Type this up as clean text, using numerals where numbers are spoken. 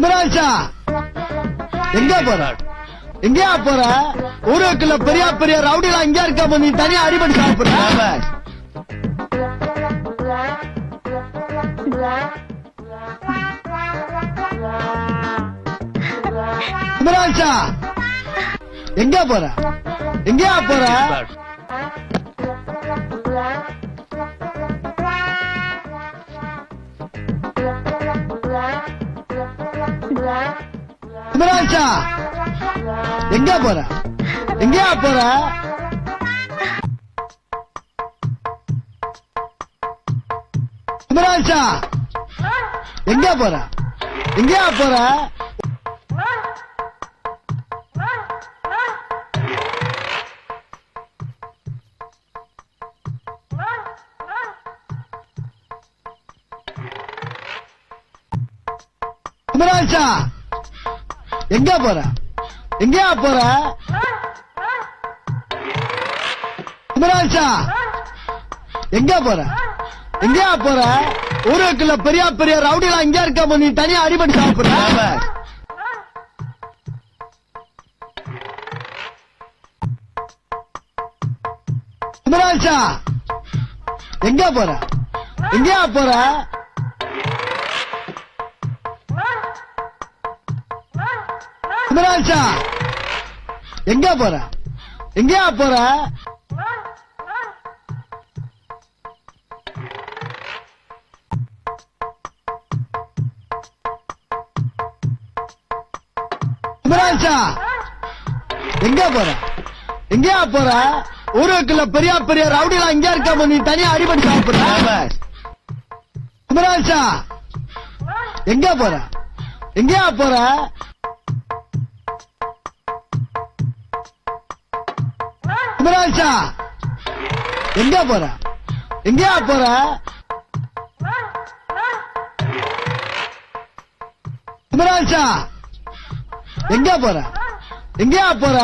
குமராஜா எங்க போற? எங்கயா போற? ஊருக்குள்ள பெரிய பெரிய ரவுடிலாம் இங்க இருக்க, நீ தனியா அடிபட்டு சாப்பிடுற. குமராஜா எங்க போற? எங்கயா போற? குமராஜா எங்க போற? எங்கயா போற? குமராஜா எங்க போற? எங்கயா போற? குமராஜா எங்க போற? எங்கயா போற? குமராஜா எங்க போற? எங்கயா போற? ஊருக்குள்ள பெரிய பெரிய ரவுடிலாம் இங்க இருக்க, நீ தனியா அடிபட்டு சாப்பிடுற. குமராஜா எங்க போற? எங்கயா போற? குமராஜா எங்க போற? எங்கயா போற? குமராஜா எங்க போற? எங்கயா போற? ஊருக்குள்ள பெரிய பெரிய ரவுடிலாம் இங்க இருக்க, நீ தனியா அடிபட்டு சாப்பிடுற. குமராஜா எங்க போற? எங்கயா போற? குமராஜா எங்க போற? எங்கயா போற? குமராஜா எங்க போற? எங்கயா போற?